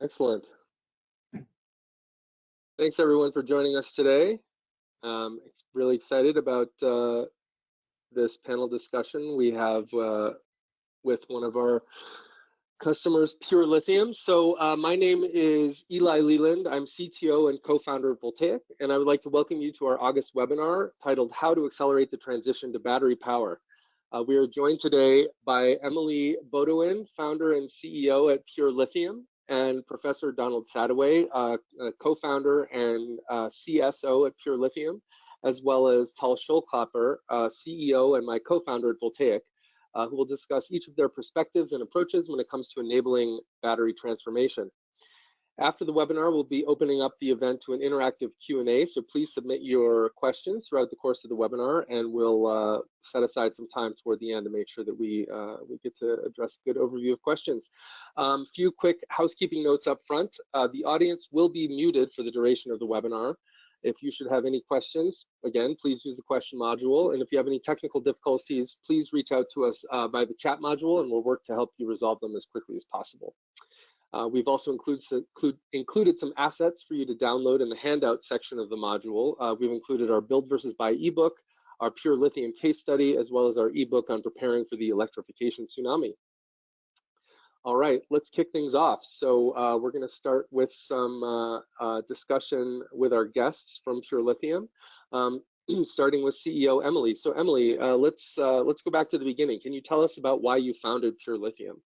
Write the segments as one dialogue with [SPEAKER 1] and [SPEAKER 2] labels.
[SPEAKER 1] Excellent. Thanks everyone for joining us today. Really excited about this panel discussion we have with one of our customers, Pure Lithium. So my name is Eli Leland. I'm CTO and co-founder of Voltaic, and I would like to welcome you to our August webinar titled How to Accelerate the Transition to Battery Power. We are joined today by Emily Bodewin, founder and CEO at Pure Lithium, and Professor Donald Sadoway, co-founder and CSO at Pure Lithium, as well as Tal Scholklapper, CEO and my co-founder at Voltaic, who will discuss each of their perspectives and approaches when it comes to enabling battery transformation. After the webinar, we'll be opening up the event to an interactive Q&A, so please submit your questions throughout the course of the webinar, and we'll set aside some time toward the end to make sure that we get to address a good overview of questions. Few quick housekeeping notes up front. The audience will be muted for the duration of the webinar. If you should have any questions, again, please use the question module. And if you have any technical difficulties, please reach out to us by the chat module, and we'll work to help you resolve them as quickly as possible. We've also included some assets for you to download in the handout section of the module. We've included our Build versus Buy ebook, our Pure Lithium case study, as well as our ebook on preparing for the electrification tsunami. All right, let's kick things off. So we're going to start with some discussion with our guests from Pure Lithium, starting with CEO Emily. So Emily, let's go back to the beginning. Can you tell us about why you founded Pure Lithium?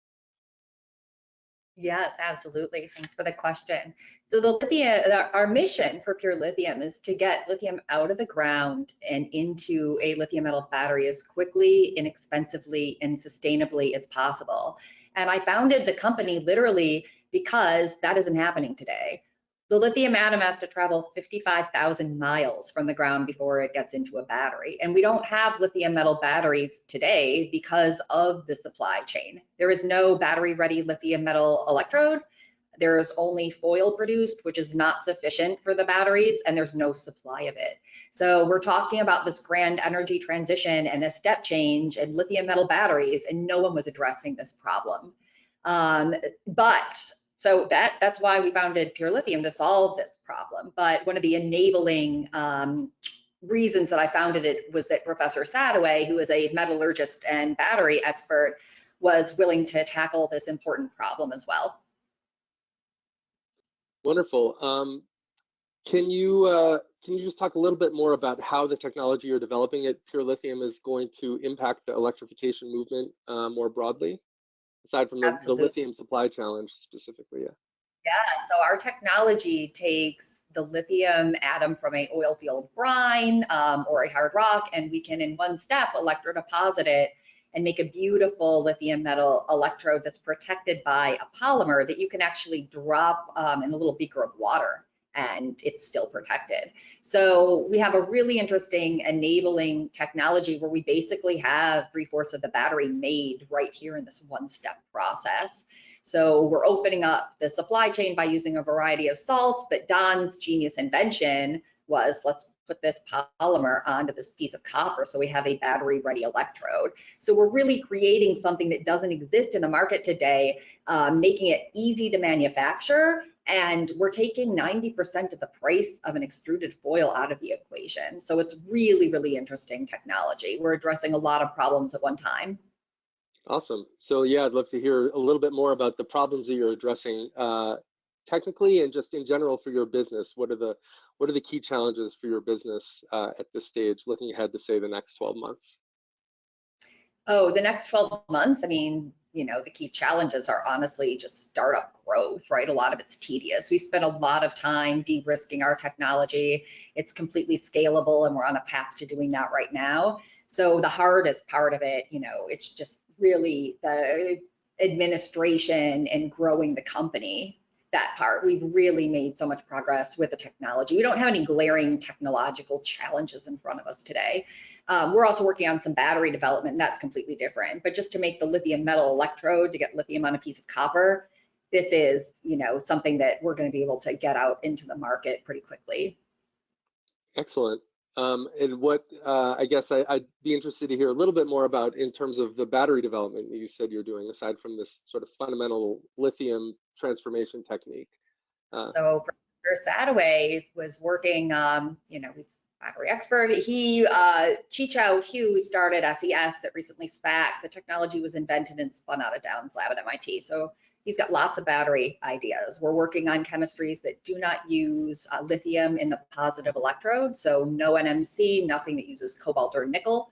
[SPEAKER 2] Yes, absolutely. Thanks for the question. So the lithium, our mission for Pure Lithium is to get lithium out of the ground and into a lithium metal battery as quickly, inexpensively, and sustainably as possible. And I founded the company literally because that isn't happening today. The lithium atom has to travel 55,000 miles from the ground before it gets into a battery. And we don't have lithium metal batteries today because of the supply chain. There is no battery-ready lithium metal electrode. There's only foil produced, which is not sufficient for the batteries, and there's no supply of it. So we're talking about this grand energy transition and a step change in lithium metal batteries, and no one was addressing this problem. So that's why we founded Pure Lithium, to solve this problem. But one of the enabling reasons that I founded it was that Professor Sadoway, who is a metallurgist and battery expert, was willing to tackle this important problem as well.
[SPEAKER 1] Wonderful. Can you just talk a little bit more about how the technology you're developing at Pure Lithium is going to impact the electrification movement more broadly? Aside from the lithium supply challenge specifically, yeah.
[SPEAKER 2] Yeah, so our technology takes the lithium atom from a oil field brine or a hard rock, and we can in one step electrodeposit it and make a beautiful lithium metal electrode that's protected by a polymer that you can actually drop in a little beaker of water, and it's still protected. So we have a really interesting enabling technology where we basically have 3/4 of the battery made right here in this one-step process. So we're opening up the supply chain by using a variety of salts, but Don's genius invention was, let's put this polymer onto this piece of copper so we have a battery-ready electrode. So we're really creating something that doesn't exist in the market today, making it easy to manufacture, and we're taking 90% of the price of an extruded foil out of the equation. So it's really, really interesting technology. We're addressing a lot of problems at one time.
[SPEAKER 1] Awesome. So yeah, I'd love to hear a little bit more about the problems that you're addressing technically and just in general for your business. What are the key challenges for your business at this stage, looking ahead to say the next 12 months?
[SPEAKER 2] Oh, the next 12 months, I mean, you know, the key challenges are honestly just startup growth, right? A lot of it's tedious. We spent a lot of time de-risking our technology. It's completely scalable, and we're on a path to doing that right now. So the hardest part of it, you know, it's just really the administration and growing the company. That part, we've really made so much progress with the technology. We don't have any glaring technological challenges in front of us today. We're also working on some battery development, and that's completely different. But just to make the lithium metal electrode, to get lithium on a piece of copper, this is, you know, something that we're going to be able to get out into the market pretty quickly.
[SPEAKER 1] Excellent. And what I guess I'd be interested to hear a little bit more about in terms of the battery development you said you're doing, aside from this sort of fundamental lithium transformation technique.
[SPEAKER 2] So Professor Sadaway was working, he's a battery expert. He, Chichao Hu started SES that recently SPAC. The technology was invented and spun out of Downs Lab at MIT. So he's got lots of battery ideas. We're working on chemistries that do not use lithium in the positive electrode. So no NMC, nothing that uses cobalt or nickel.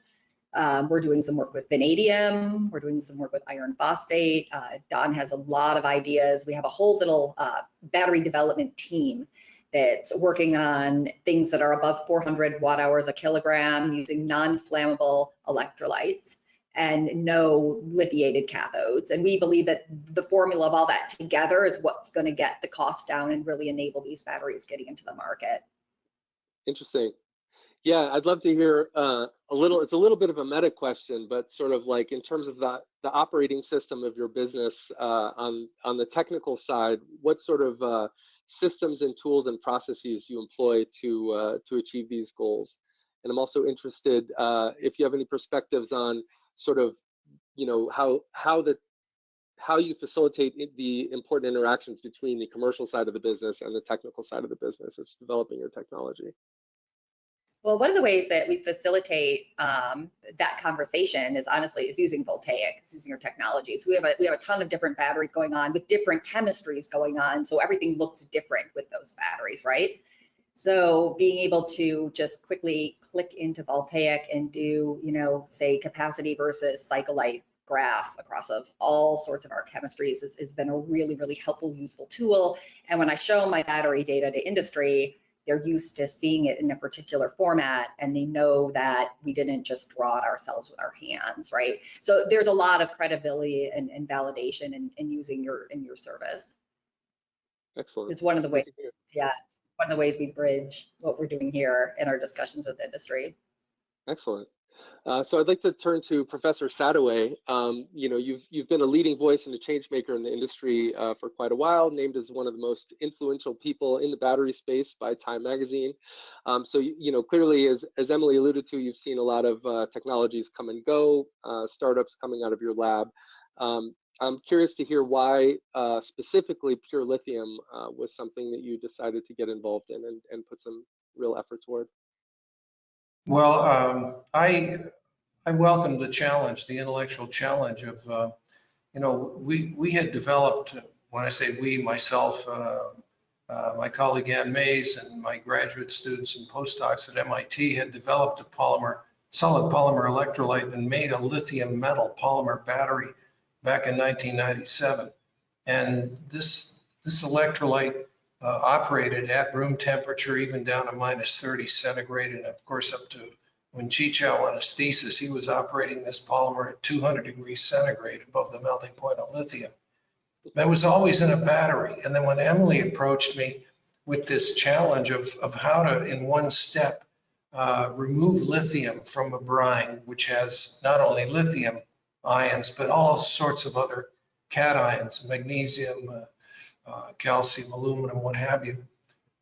[SPEAKER 2] We're doing some work with vanadium. We're doing some work with iron phosphate. Don has a lot of ideas. We have a whole little battery development team that's working on things that are above 400 watt hours a kilogram using non-flammable electrolytes and no lithiated cathodes. And we believe that the formula of all that together is what's going to get the cost down and really enable these batteries getting into the market.
[SPEAKER 1] Interesting. Yeah, I'd love to hear a little. It's a little bit of a meta question, but sort of like in terms of the operating system of your business on the technical side, what sort of systems and tools and processes you employ to achieve these goals? And I'm also interested if you have any perspectives on sort of, you know, how you facilitate the important interactions between the commercial side of the business and the technical side of the business as developing your technology.
[SPEAKER 2] Well, one of the ways that we facilitate that conversation is honestly using voltaics, using your technology. So we have a ton of different batteries going on with different chemistries going on. So everything looks different with those batteries, right? So being able to just quickly click into voltaic and do, say capacity versus cycle life graph across of all sorts of our chemistries has been a really, really helpful, useful tool. And when I show my battery data to industry, they're used to seeing it in a particular format, and they know that we didn't just draw it ourselves with our hands, right? So there's a lot of credibility and validation in using in your service.
[SPEAKER 1] Excellent.
[SPEAKER 2] It's one of the ways, one of the ways we bridge what we're doing here in our discussions with industry.
[SPEAKER 1] Excellent. So I'd like to turn to Professor Sadaway. You've been a leading voice and a change maker in the industry for quite a while, named as one of the most influential people in the battery space by Time Magazine. So clearly, as Emily alluded to, you've seen a lot of technologies come and go, startups coming out of your lab. I'm curious to hear why specifically Pure Lithium was something that you decided to get involved in and put some real effort toward.
[SPEAKER 3] Well, I welcome the challenge, the intellectual challenge of, we had developed, when I say we, myself, my colleague Ann Mays and my graduate students and postdocs at MIT had developed a solid polymer electrolyte and made a lithium metal polymer battery back in 1997. And this electrolyte operated at room temperature, even down to -30 centigrade, and of course up to when Chichao on his thesis, he was operating this polymer at 200 degrees centigrade above the melting point of lithium. That was always in a battery. And then when Emily approached me with this challenge of how to, in one step, remove lithium from a brine, which has not only lithium ions, but all sorts of other cations, magnesium, calcium, aluminum, what have you.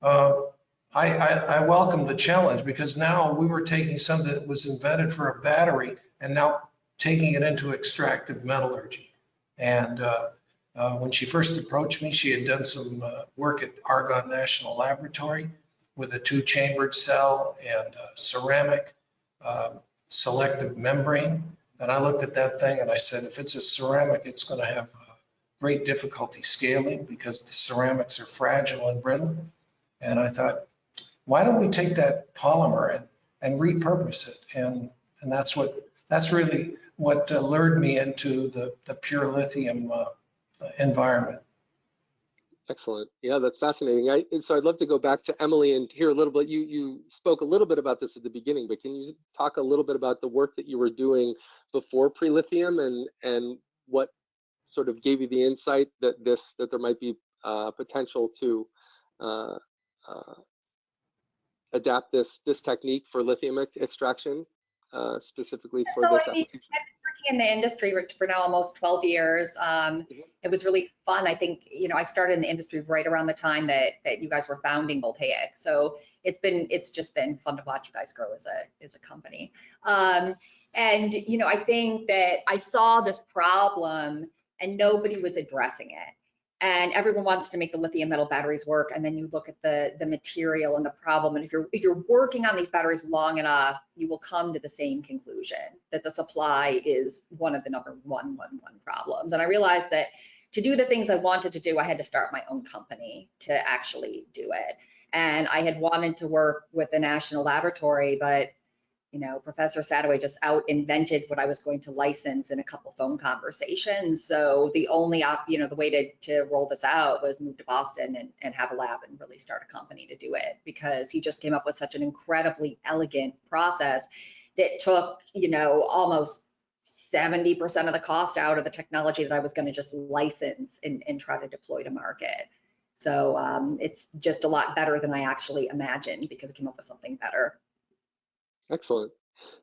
[SPEAKER 3] I welcome the challenge because now we were taking something that was invented for a battery and now taking it into extractive metallurgy. And when she first approached me, she had done some work at Argonne National Laboratory with a 2-chambered cell and ceramic selective membrane. And I looked at that thing and I said, if it's a ceramic, it's going to have great difficulty scaling because the ceramics are fragile and brittle. And I thought, why don't we take that polymer and repurpose it? And that's really what lured me into the Pure Lithium environment.
[SPEAKER 1] Excellent. Yeah, that's fascinating. So I'd love to go back to Emily and hear a little bit. You spoke a little bit about this at the beginning, but can you talk a little bit about the work that you were doing before pre-lithium and what sort of gave you the insight that there might be potential to adapt this technique for lithium extraction specifically for
[SPEAKER 2] So
[SPEAKER 1] this
[SPEAKER 2] I mean,
[SPEAKER 1] application?
[SPEAKER 2] I've been working in the industry for now almost 12 years. It was really fun. I think, I started in the industry right around the time that you guys were founding Voltaic. So it's just been fun to watch you guys grow as a company. And I think that I saw this problem and nobody was addressing it. And everyone wants to make the lithium metal batteries work, and then you look at the material and the problem, and if you're working on these batteries long enough, you will come to the same conclusion, that the supply is one of the number one problems. And I realized that to do the things I wanted to do, I had to start my own company to actually do it. And I had wanted to work with the national laboratory, but Professor Sadoway just out invented what I was going to license in a couple phone conversations. So the only the way to roll this out was move to Boston and have a lab and really start a company to do it, because he just came up with such an incredibly elegant process that took, almost 70% of the cost out of the technology that I was going to just license and try to deploy to market. So it's just a lot better than I actually imagined, because we came up with something better.
[SPEAKER 1] Excellent.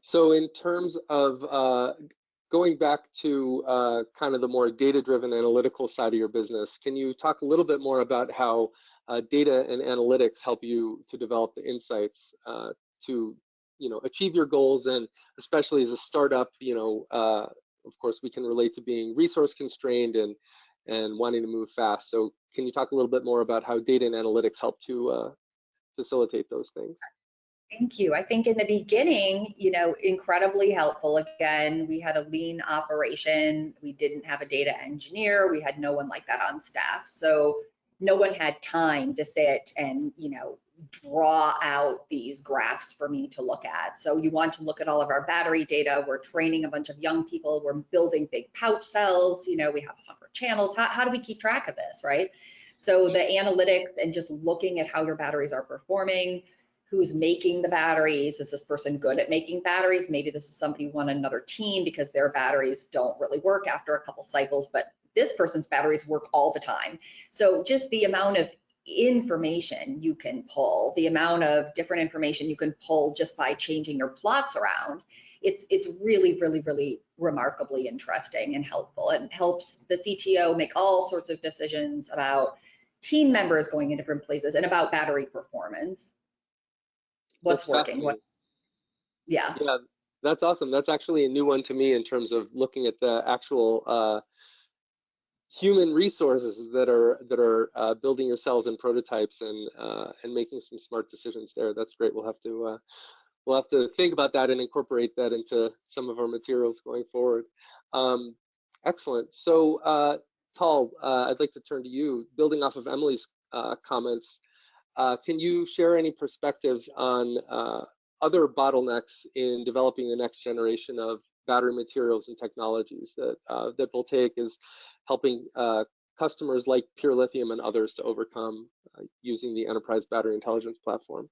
[SPEAKER 1] So in terms of going back to kind of the more data-driven analytical side of your business, can you talk a little bit more about how data and analytics help you to develop the insights to achieve your goals, and especially as a startup, of course we can relate to being resource constrained and wanting to move fast. So can you talk a little bit more about how data and analytics help to facilitate those things?
[SPEAKER 2] Thank you. I think in the beginning, incredibly helpful. Again, we had a lean operation. We didn't have a data engineer. We had no one like that on staff. So no one had time to sit and, draw out these graphs for me to look at. So you want to look at all of our battery data. We're training a bunch of young people. We're building big pouch cells. We have 100 channels. How do we keep track of this, right? So the analytics and just looking at how your batteries are performing, who's making the batteries. Is this person good at making batteries? Maybe this is somebody who won another team because their batteries don't really work after a couple cycles, but this person's batteries work all the time. So just the amount of information you can pull, the amount of different information you can pull just by changing your plots around, it's really remarkably interesting and helpful. It helps the CTO make all sorts of decisions about team members going in different places and about battery performance. What's working? Yeah,
[SPEAKER 1] that's awesome. That's actually a new one to me in terms of looking at the actual human resources that are building your cells and prototypes and making some smart decisions there. That's great. We'll have to think about that and incorporate that into some of our materials going forward. Excellent. So Tal, I'd like to turn to you. Building off of Emily's comments, can you share any perspectives on other bottlenecks in developing the next generation of battery materials and technologies that Voltaic is helping customers like Pure Lithium and others to overcome using the Enterprise Battery Intelligence Platform?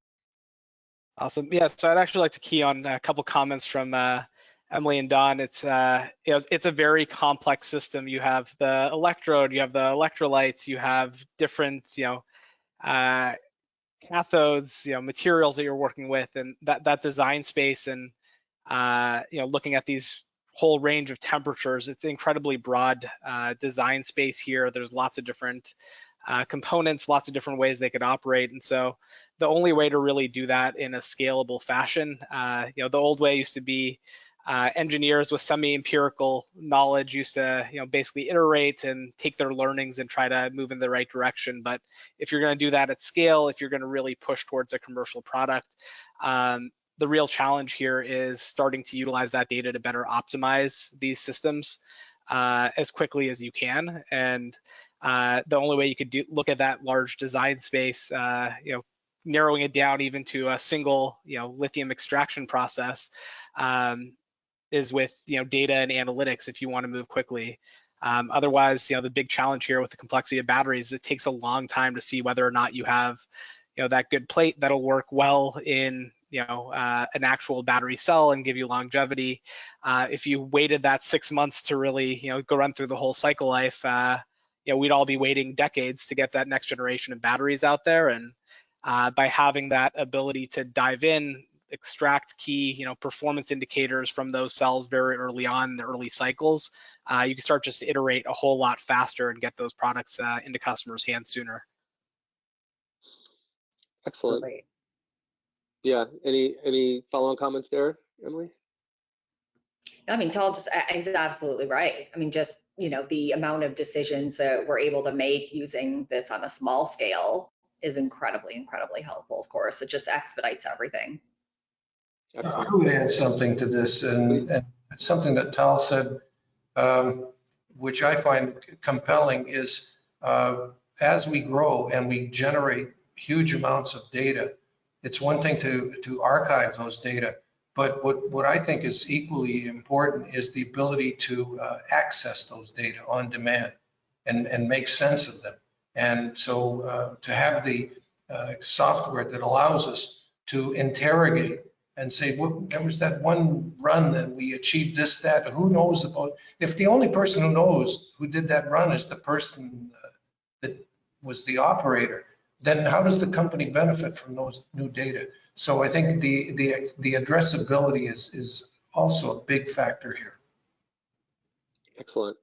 [SPEAKER 4] Awesome. Yeah, so I'd actually like to key on a couple comments from Emily and Don. It's it's a very complex system. You have the electrode, you have the electrolytes, you have different cathodes, materials that you're working with, and that design space, and looking at these whole range of temperatures, it's incredibly broad design space here. There's lots of different components, lots of different ways they could operate, and so the only way to really do that in a scalable fashion, the old way used to be engineers with semi-empirical knowledge used to basically iterate and take their learnings and try to move in the right direction. But if you're going to do that at scale, if you're going to really push towards a commercial product, the real challenge here is starting to utilize that data to better optimize these systems as quickly as you can. And the only way you could look at that large design space, narrowing it down even to a single lithium extraction process, is with data and analytics if you want to move quickly. Otherwise, the big challenge here with the complexity of batteries, it takes a long time to see whether or not you have that good plate that'll work well in an actual battery cell and give you longevity. If you waited that 6 months to really go run through the whole cycle life, we'd all be waiting decades to get that next generation of batteries out there. And by having that ability to dive in extract key, performance indicators from those cells very early on in the early cycles, you can start just to iterate a whole lot faster and get those products into customers' hands sooner.
[SPEAKER 1] Excellent.
[SPEAKER 2] Great.
[SPEAKER 1] Yeah. Any follow-on comments there, Emily?
[SPEAKER 2] I mean, Tal is absolutely right. I mean, just, the amount of decisions that we're able to make using this on a small scale is incredibly, incredibly helpful. Of course, it just expedites everything.
[SPEAKER 1] Excellent.
[SPEAKER 3] I would add something to this, and something that Tal said, which I find compelling, is as we grow and we generate huge amounts of data, it's one thing to archive those data, but what I think is equally important is the ability to access those data on demand and make sense of them. And so to have the software that allows us to interrogate and say, well, there was that one run that we achieved this, that, who knows about, if the only person who knows who did that run is the person that was the operator, then how does the company benefit from those new data? So I think the addressability is also a big factor here.
[SPEAKER 1] Excellent.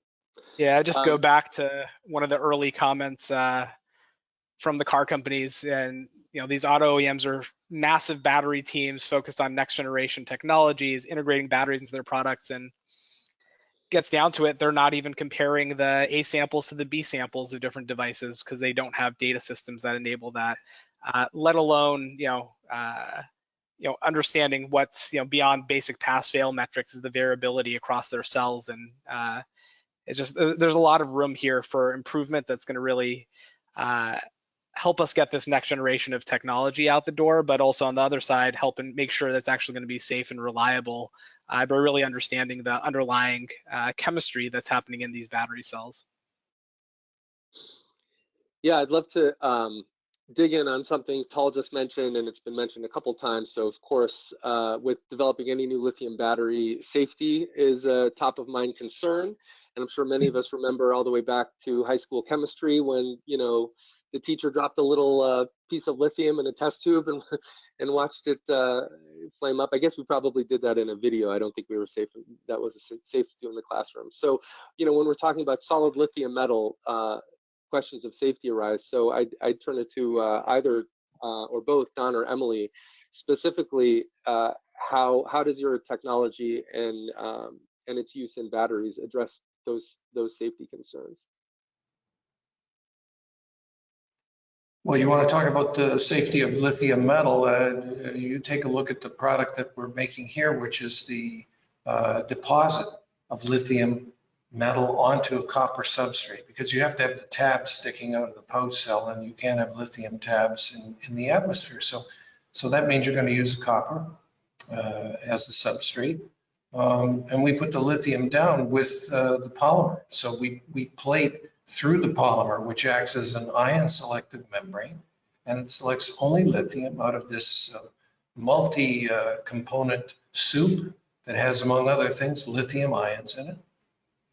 [SPEAKER 4] Yeah, I just go back to one of the early comments from the car companies, and these auto OEMs are massive battery teams focused on next generation technologies, integrating batteries into their products, and gets down to it, they're not even comparing the A samples to the B samples of different devices because they don't have data systems that enable that, let alone understanding what's beyond basic pass-fail metrics is the variability across their cells, and it's just there's a lot of room here for improvement that's going to really help us get this next generation of technology out the door, but also on the other side, help and make sure that's actually going to be safe and reliable, but really understanding the underlying chemistry that's happening in these battery cells.
[SPEAKER 1] Yeah, I'd love to dig in on something Tal just mentioned, and it's been mentioned a couple times. So of course, with developing any new lithium battery, safety is a top of mind concern. And I'm sure many of us remember all the way back to high school chemistry when, the teacher dropped a little piece of lithium in a test tube and watched it flame up. I guess we probably did that in a video. I don't think we were safe. That was safe to do in the classroom. So, when we're talking about solid lithium metal, questions of safety arise. So I'd turn it to either or both Don or Emily. Specifically, how does your technology and its use in batteries address those safety concerns?
[SPEAKER 3] Well, you want to talk about the safety of lithium metal, you take a look at the product that we're making here, which is the deposit of lithium metal onto a copper substrate, because you have to have the tabs sticking out of the pouch cell, and you can't have lithium tabs in the atmosphere. So that means you're going to use copper as the substrate. And we put the lithium down with the polymer. So we plate through the polymer, which acts as an ion selective membrane, and it selects only lithium out of this multi-component soup that has, among other things, lithium ions in it.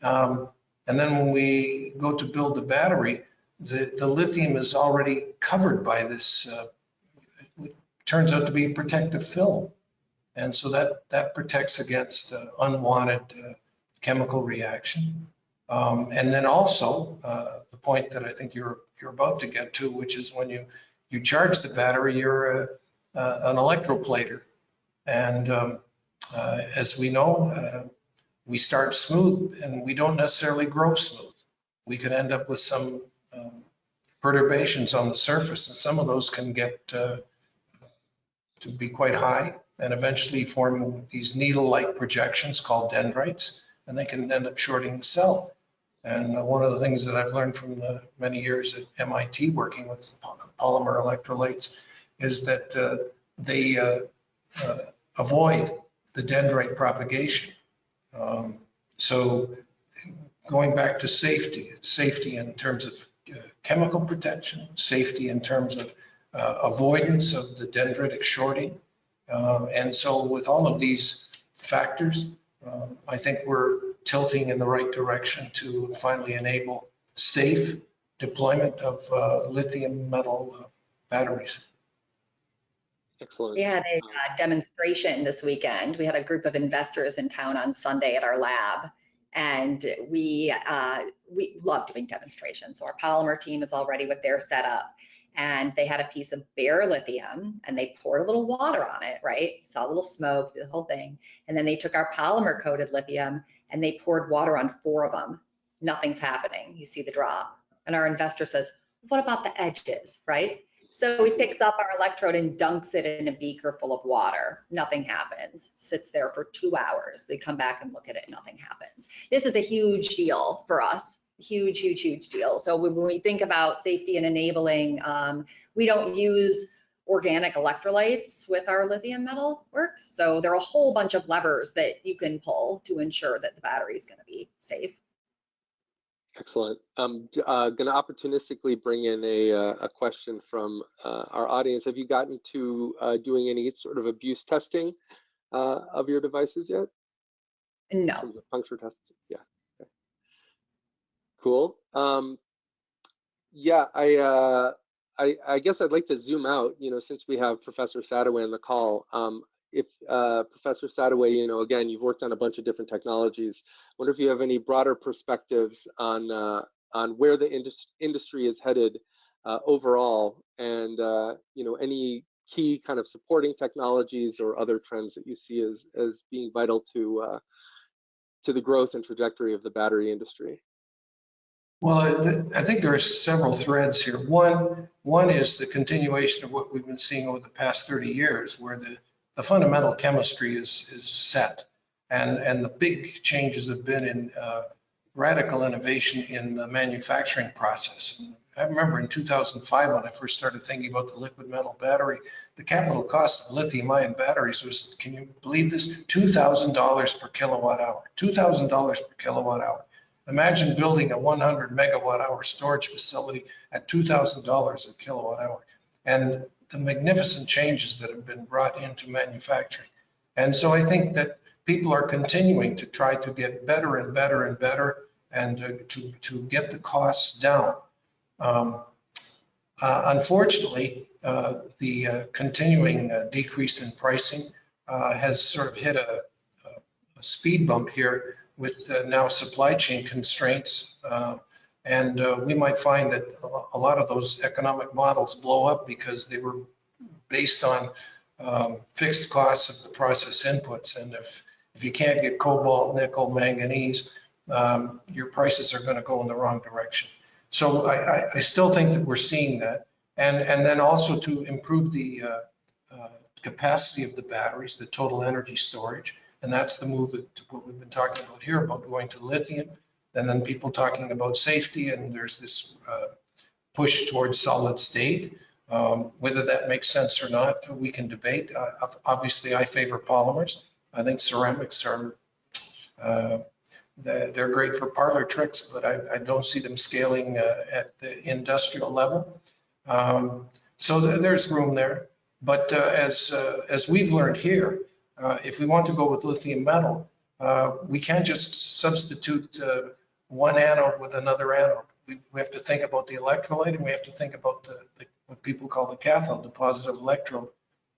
[SPEAKER 3] And then when we go to build the battery, the lithium is already covered by this, it turns out to be protective film. And so that protects against unwanted chemical reaction. And then also the point that I think you're about to get to, which is when you charge the battery, you're an electroplater. And as we know, we start smooth and we don't necessarily grow smooth. We could end up with some perturbations on the surface, and some of those can get to be quite high and eventually form these needle-like projections called dendrites, and they can end up shorting the cell. And one of the things that I've learned from the many years at MIT working with polymer electrolytes is that they avoid the dendrite propagation. So going back to safety, it's safety in terms of chemical protection, safety in terms of avoidance of the dendritic shorting. And so with all of these factors, I think we're tilting in the right direction to finally enable safe deployment of lithium metal batteries.
[SPEAKER 1] Excellent.
[SPEAKER 2] We had a demonstration this weekend. We had a group of investors in town on Sunday at our lab, and we love doing demonstrations. So our polymer team is all ready with their setup, and they had a piece of bare lithium, and they poured a little water on it, right? Saw a little smoke, the whole thing, and then they took our polymer coated lithium and they poured water on 4 of them. Nothing's happening. You see the drop, and our investor says, "What about the edges, right?" So he picks up our electrode and dunks it in a beaker full of water. Nothing happens. Sits there for 2 hours. They come back and look at it. Nothing happens. This is a huge deal for us. Huge, huge, huge deal. So when we think about safety and enabling, we don't use organic electrolytes with our lithium metal work. So there are a whole bunch of levers that you can pull to ensure that the battery is going to be safe.
[SPEAKER 1] Excellent. I'm going to opportunistically bring in a question from our audience. Have you gotten to doing any sort of abuse testing of your devices yet?
[SPEAKER 2] No.
[SPEAKER 1] In terms of puncture tests? Yeah. Okay. Cool. Yeah, I guess I'd like to zoom out, since we have Professor Sadoway on the call. If Professor Sadoway, again, you've worked on a bunch of different technologies. I wonder if you have any broader perspectives on where the industry is headed overall, and any key kind of supporting technologies or other trends that you see as being vital to the growth and trajectory of the battery industry.
[SPEAKER 3] Well, I think there are several threads here. One is the continuation of what we've been seeing over the past 30 years, where the fundamental chemistry is set, and the big changes have been in radical innovation in the manufacturing process. I remember in 2005 when I first started thinking about the liquid metal battery, the capital cost of lithium-ion batteries was, can you believe this, $2,000 per kilowatt hour, $2,000 per kilowatt hour. Imagine building a 100 megawatt hour storage facility at $2,000 a kilowatt hour, and the magnificent changes that have been brought into manufacturing. And so I think that people are continuing to try to get better and better and better, and to get the costs down. Unfortunately, the continuing decrease in pricing has sort of hit a speed bump here with now supply chain constraints, and we might find that a lot of those economic models blow up because they were based on fixed costs of the process inputs, and if you can't get cobalt, nickel, manganese, your prices are going to go in the wrong direction. So I still think that we're seeing that, and then also to improve the capacity of the batteries, the total energy storage. And that's the move to what we've been talking about here, about going to lithium, and then people talking about safety, and there's this push towards solid state. Whether that makes sense or not, we can debate. Obviously, I favor polymers. I think ceramics are, they're great for parlor tricks, but I don't see them scaling at the industrial level. So there's room there. But as we've learned here, if we want to go with lithium metal, we can't just substitute one anode with another anode. We have to think about the electrolyte, and we have to think about what people call the cathode, the positive electrode.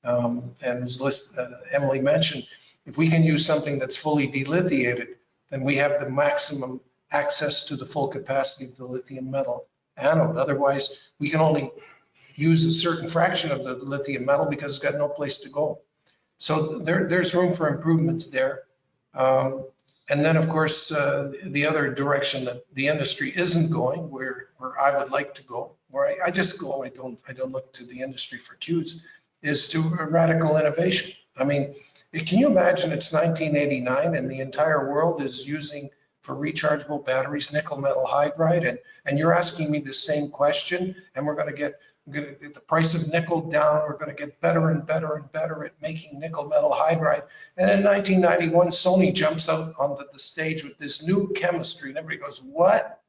[SPEAKER 3] And as Emily mentioned, if we can use something that's fully delithiated, then we have the maximum access to the full capacity of the lithium metal anode. Otherwise, we can only use a certain fraction of the lithium metal because it's got no place to go. So there's room for improvements there. And then, of course, the other direction that the industry isn't going, where I would like to go, where I just go, I don't look to the industry for cues, is to radical innovation. I mean, can you imagine it's 1989 and the entire world is using for rechargeable batteries nickel metal hydride, and you're asking me the same question, and we're going to get the price of nickel down, we're going to get better and better and better at making nickel metal hydride. And in 1991, Sony jumps out on the stage with this new chemistry, and everybody goes, what?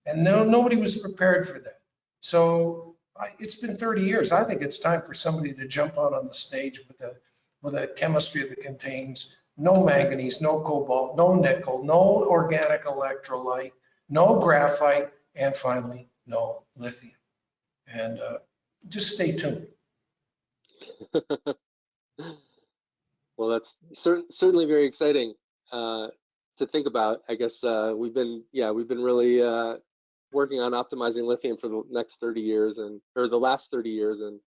[SPEAKER 3] And nobody was prepared for that. So it's been 30 years. I think it's time for somebody to jump out on the stage with a chemistry that contains no manganese, no cobalt, no nickel, no organic electrolyte, no graphite, and finally, no lithium. And just stay tuned.
[SPEAKER 1] Well, that's certainly very exciting to think about. I guess we've been really working on optimizing lithium for the next 30 years or the last 30 years, and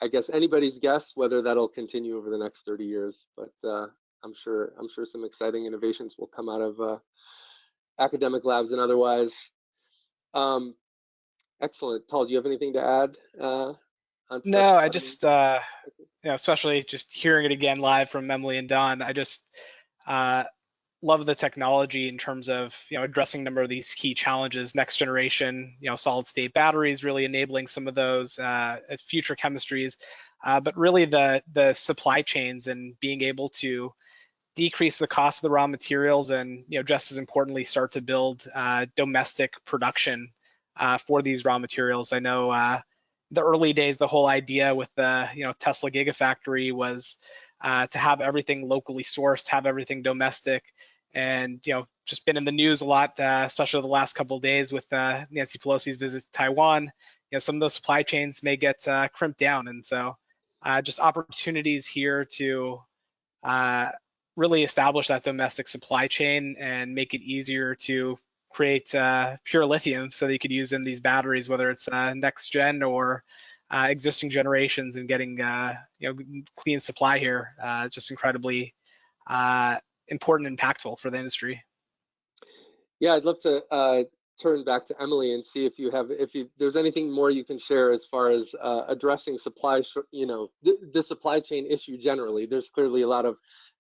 [SPEAKER 1] I guess anybody's guess whether that'll continue over the next 30 years. But I'm sure some exciting innovations will come out of academic labs and otherwise. Excellent. Paul, do you have anything to add?
[SPEAKER 4] No, I just, especially just hearing it again live from Emily and Don, I just love the technology in terms of, addressing a number of these key challenges, next generation, solid state batteries, really enabling some of those future chemistries, but really the supply chains and being able to decrease the cost of the raw materials and, just as importantly, start to build domestic production for these raw materials. I know the early days, the whole idea with the Tesla Gigafactory was to have everything locally sourced, have everything domestic, and just been in the news a lot, especially the last couple of days with Nancy Pelosi's visit to Taiwan. Some of those supply chains may get crimped down, and so just opportunities here to really establish that domestic supply chain and make it easier to create pure lithium so that you could use in these batteries, whether it's next gen or existing generations, and getting clean supply here. It's just incredibly important and impactful for the industry.
[SPEAKER 1] Yeah, I'd love to turn back to Emily and see if there's anything more you can share as far as addressing supply, the supply chain issue generally. There's clearly a lot of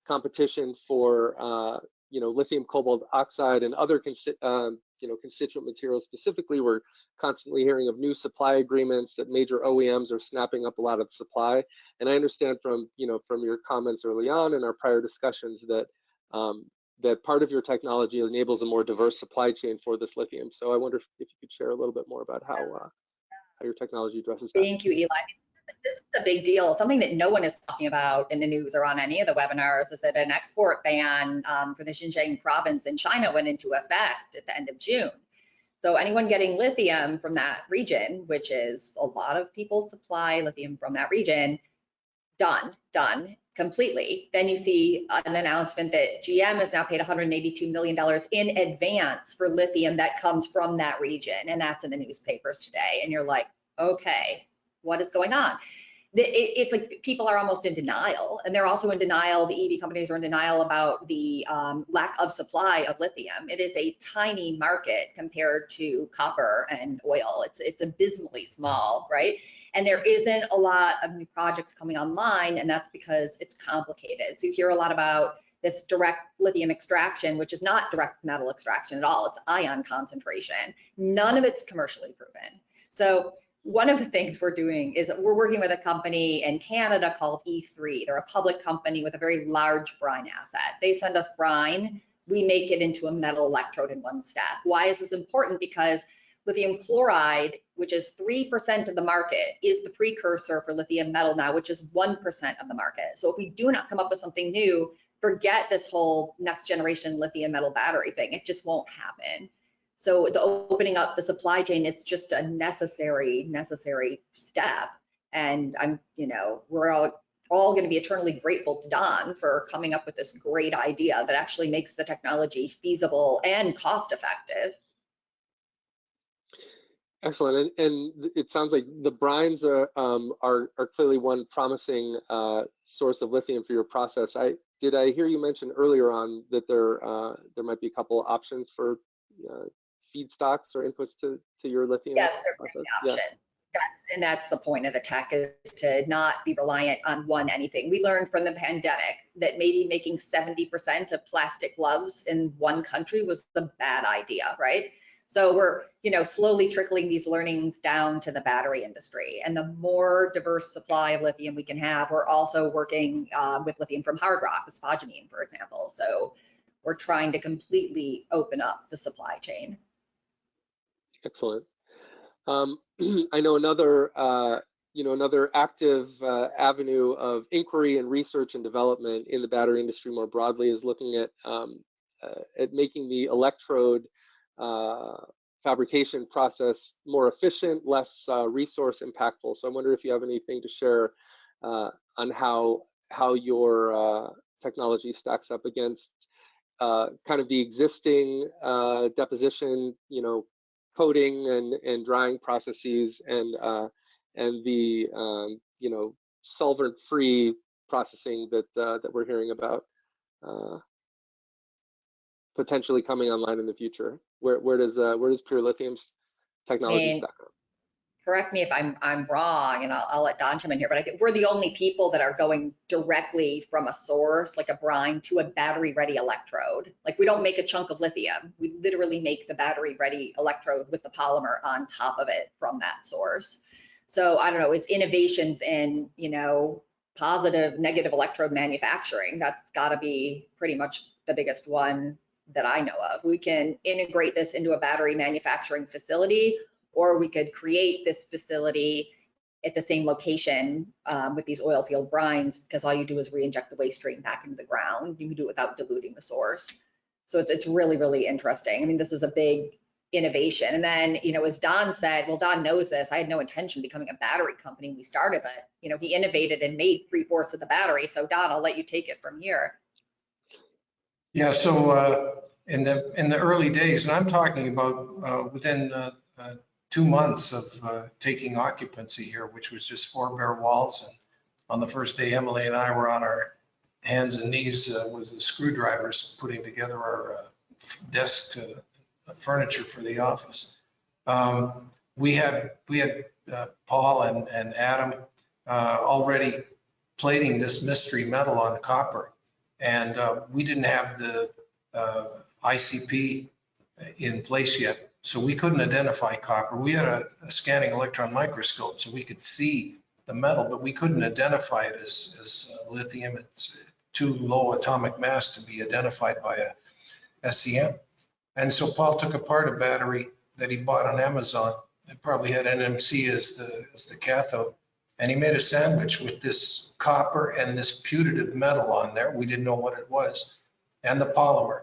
[SPEAKER 1] competition for lithium cobalt oxide and other constituent materials. Specifically, we're constantly hearing of new supply agreements that major OEMs are snapping up a lot of supply. And I understand from your comments early on in our prior discussions that that part of your technology enables a more diverse supply chain for this lithium. So I wonder if you could share a little bit more about how your technology addresses that.
[SPEAKER 2] Thank you, Eli. This is a big deal. Something that no one is talking about in the news or on any of the webinars is that an export ban for the Xinjiang province in China went into effect at the end of June. So anyone getting lithium from that region, which is a lot of people supply lithium from that region, done completely. Then you see an announcement that GM has now paid $182 million in advance for lithium that comes from that region. And that's in the newspapers today. And you're like, okay, what is going on? It's like people are almost in denial, and they're also in denial. The EV companies are in denial about the lack of supply of lithium. It is a tiny market compared to copper and oil. It's abysmally small, right? And there isn't a lot of new projects coming online, and that's because it's complicated. So you hear a lot about this direct lithium extraction, which is not direct metal extraction at all. It's ion concentration. None of it's commercially proven. So one of the things we're doing is we're working with a company in Canada called E3. They're a public company with a very large brine asset. They send us brine. We make it into a metal electrode in one step. Why is this important? Because lithium chloride, which is 3% of the market, is the precursor for lithium metal now, which is 1% of the market. So if we do not come up with something new, forget this whole next generation lithium metal battery thing. It just won't happen. So the opening up the supply chain, it's just a necessary step. And we're all going to be eternally grateful to Don for coming up with this great idea that actually makes the technology feasible and cost effective.
[SPEAKER 1] Excellent. And it sounds like the brines are clearly one promising source of lithium for your process. Did I hear you mention earlier on that there might be a couple options for feedstocks or inputs to your lithium?
[SPEAKER 2] Yes, there are many options. And that's the point of the tech, is to not be reliant on anything. We learned from the pandemic that maybe making 70% of plastic gloves in one country was a bad idea, right? So we're slowly trickling these learnings down to the battery industry. And the more diverse supply of lithium we can have, we're also working with lithium from hard rock, with spodumene, for example. So we're trying to completely open up the supply chain.
[SPEAKER 1] Excellent. I know another active avenue of inquiry and research and development in the battery industry more broadly is looking at making the electrode fabrication process more efficient, less resource impactful. So I wonder if you have anything to share on how your technology stacks up against kind of the existing deposition, coating and drying processes, and the solvent-free processing that we're hearing about potentially coming online in the future. Where does Pure Lithium's technology stack up?
[SPEAKER 2] Correct me if I'm wrong, and I'll let Don come in here, but I think we're the only people that are going directly from a source, like a brine, to a battery-ready electrode. Like, we don't make a chunk of lithium. We literally make the battery-ready electrode with the polymer on top of it from that source. So I don't know, it's innovations in, positive, negative electrode manufacturing. That's got to be pretty much the biggest one that I know of. We can integrate this into a battery manufacturing facility, or we could create this facility at the same location with these oil field brines, because all you do is re-inject the waste stream back into the ground. You can do it without diluting the source. So it's really, really interesting. I mean, this is a big innovation. And then, as Don said, well, Don knows this, I had no intention of becoming a battery company when we started, but, he innovated and made 3/4 of the battery. So Don, I'll let you take it from here.
[SPEAKER 3] Yeah, so in the early days, and I'm talking about within 2 months of taking occupancy here, which was just 4 bare walls. And on the first day, Emily and I were on our hands and knees with the screwdrivers putting together our desk furniture for the office. We had Paul and Adam already plating this mystery metal on copper, and we didn't have the ICP in place yet. So we couldn't identify copper. We had a scanning electron microscope so we could see the metal, but we couldn't identify it as lithium. It's too low atomic mass to be identified by a SEM. And so Paul took apart a battery that he bought on Amazon. It probably had NMC as the cathode. And he made a sandwich with this copper and this putative metal on there. We didn't know what it was, and the polymer.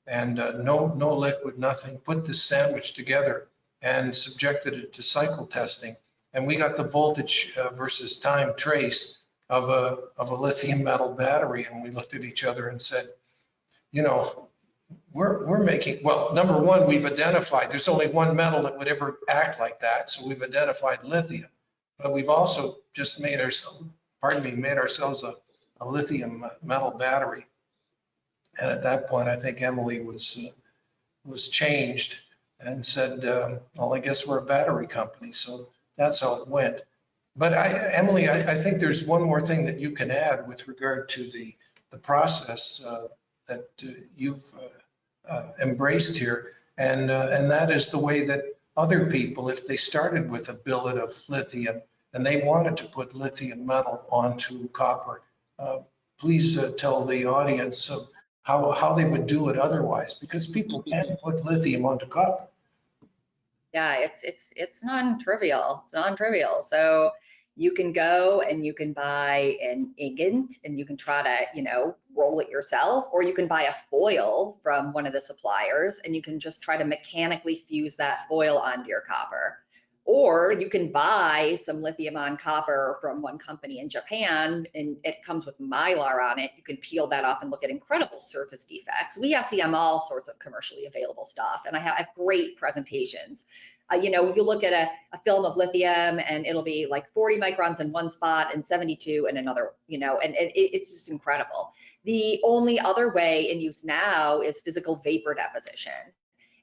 [SPEAKER 3] And no liquid, nothing. Put this sandwich together and subjected it to cycle testing. And we got the voltage versus time trace of a lithium metal battery. And we looked at each other and said, we're making, well, number one, we've identified there's only one metal that would ever act like that. So we've identified lithium, but we've also just made ourselves a lithium metal battery. And at that point, I think Emily was changed and said, well, I guess we're a battery company. So that's how it went. But Emily, I think there's one more thing that you can add with regard to the process that you've embraced here. And that is the way that other people, if they started with a billet of lithium and they wanted to put lithium metal onto copper, please tell the audience how they would do it otherwise, because people can't put lithium onto copper.
[SPEAKER 2] Yeah, it's non-trivial. It's non-trivial. So you can go and you can buy an ingot and you can try to, roll it yourself, or you can buy a foil from one of the suppliers and you can just try to mechanically fuse that foil onto your copper. Or you can buy some lithium on copper from one company in Japan, and it comes with mylar on it. You can peel that off and look at incredible surface defects. We SEM all sorts of commercially available stuff, and I have great presentations. You look at a film of lithium and it'll be like 40 microns in one spot and 72 in another, and it's just incredible. The only other way in use now is physical vapor deposition.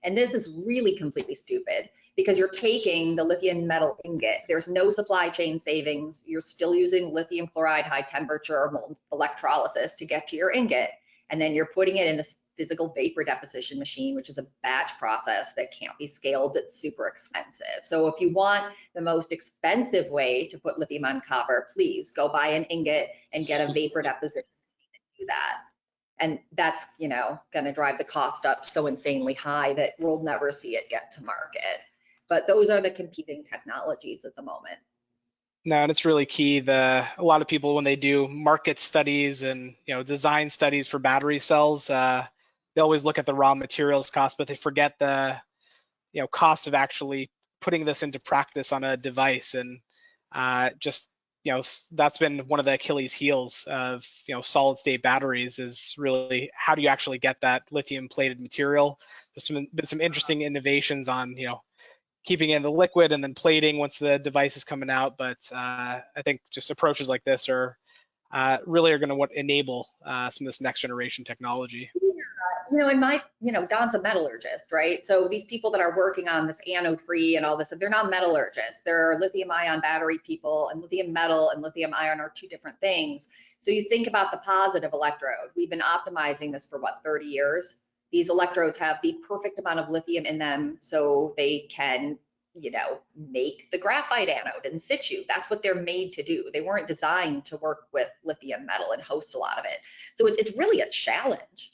[SPEAKER 2] And this is really completely stupid, because you're taking the lithium metal ingot. There's no supply chain savings. You're still using lithium chloride high temperature electrolysis to get to your ingot. And then you're putting it in this physical vapor deposition machine, which is a batch process that can't be scaled. It's super expensive. So if you want the most expensive way to put lithium on copper, please go buy an ingot and get a vapor deposition machine and do that. And that's, going to drive the cost up so insanely high that we'll never see it get to market. But those are the competing technologies at the moment.
[SPEAKER 4] No, and it's really key. A lot of people, when they do market studies and design studies for battery cells, they always look at the raw materials cost, but they forget the cost of actually putting this into practice on a device. And just, that's been one of the Achilles heels of, solid state batteries, is really how do you actually get that lithium plated material. There's been some interesting innovations on, keeping it in the liquid and then plating once the device is coming out. But I think just approaches like this are really going to enable some of this next generation technology.
[SPEAKER 2] Don's a metallurgist, right? So these people that are working on this anode free and all this, they're not metallurgists. They're lithium ion battery people, and lithium metal and lithium ion are two different things. So you think about the positive electrode. We've been optimizing this for 30 years. These electrodes have the perfect amount of lithium in them so they can, make the graphite anode in situ. That's what they're made to do. They weren't designed to work with lithium metal and host a lot of it. So it's really a challenge.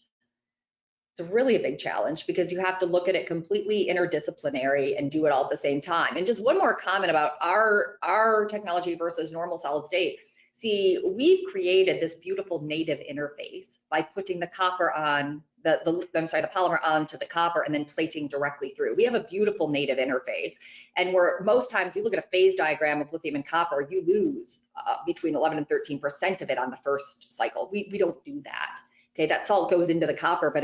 [SPEAKER 2] It's really a big challenge because you have to look at it completely interdisciplinary and do it all at the same time. And just one more comment about our technology versus normal solid state. See, we've created this beautiful native interface by putting the copper on the polymer onto the copper and then plating directly through. We have a beautiful native interface, and most times you look at a phase diagram of lithium and copper, you lose between 11 and 13% of it on the first cycle. We don't do that. Okay, that salt goes into the copper, but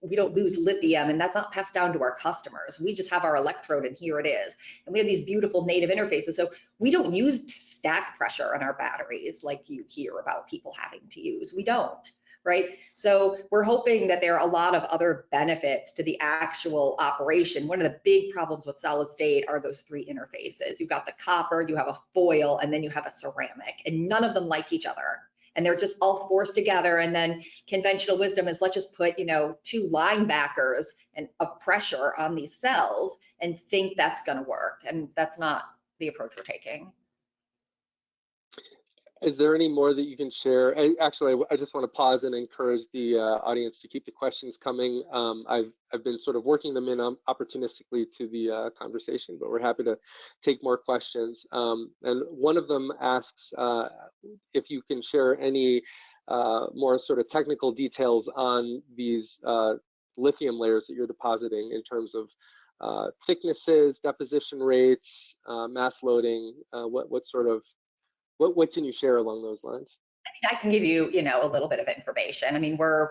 [SPEAKER 2] we don't lose lithium, and that's not passed down to our customers. We just have our electrode, and here it is. And we have these beautiful native interfaces. So we don't use stack pressure on our batteries like you hear about people having to use. We don't, right? So we're hoping that there are a lot of other benefits to the actual operation. One of the big problems with solid state are those three interfaces. You've got the copper, you have a foil, and then you have a ceramic, and none of them like each other. And they're just all forced together. And then conventional wisdom is, let's just put, two linebackers of pressure on these cells and think that's going to work. And that's not the approach we're taking.
[SPEAKER 1] Is there any more that you can share? Actually, I just want to pause and encourage the audience to keep the questions coming. I've been sort of working them in opportunistically to the conversation, but we're happy to take more questions. And one of them asks if you can share any more sort of technical details on these lithium layers that you're depositing in terms of thicknesses, deposition rates, mass loading. What can you share along those lines?
[SPEAKER 2] I can give you, a little bit of information. I mean, we're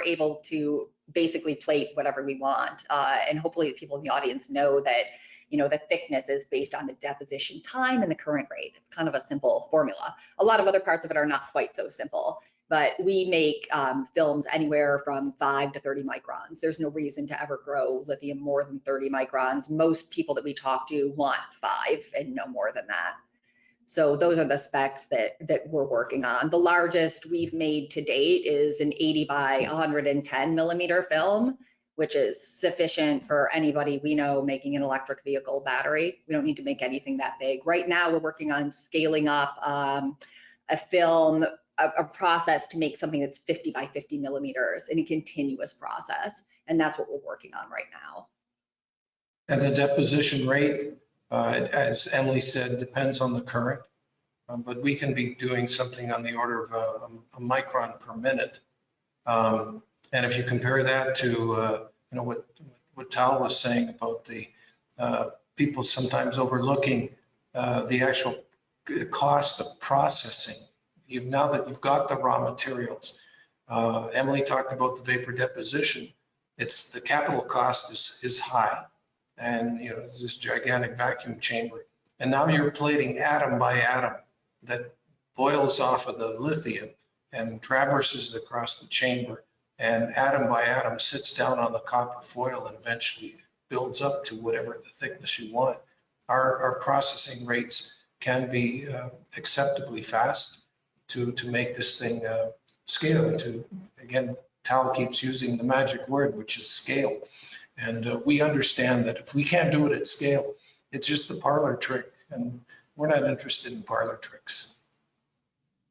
[SPEAKER 2] able to basically plate whatever we want, and hopefully people in the audience know that, the thickness is based on the deposition time and the current rate. It's kind of a simple formula. A lot of other parts of it are not quite so simple, but we make films anywhere from 5 to 30 microns. There's no reason to ever grow lithium more than 30 microns. Most people that we talk to want 5 and no more than that. So those are the specs that we're working on. The largest we've made to date is an 80 by 110 millimeter film, which is sufficient for anybody we know making an electric vehicle battery. We don't need to make anything that big. Right now, we're working on scaling up a film, a process to make something that's 50 by 50 millimeters in a continuous process. And that's what we're working on right now.
[SPEAKER 3] And the deposition rate, as Emily said, depends on the current, but we can be doing something on the order of a micron per minute. And if you compare that to what Tal was saying about the people sometimes overlooking the actual cost of processing, now that you've got the raw materials. Emily talked about the vapor deposition. The capital cost is high. And it's this gigantic vacuum chamber. And now you're plating atom by atom that boils off of the lithium and traverses across the chamber, and atom by atom sits down on the copper foil and eventually builds up to whatever the thickness you want. Our processing rates can be acceptably fast to make this thing scale to, again, Tal keeps using the magic word, which is scale. And we understand that if we can't do it at scale, it's just a parlor trick, and we're not interested in parlor tricks.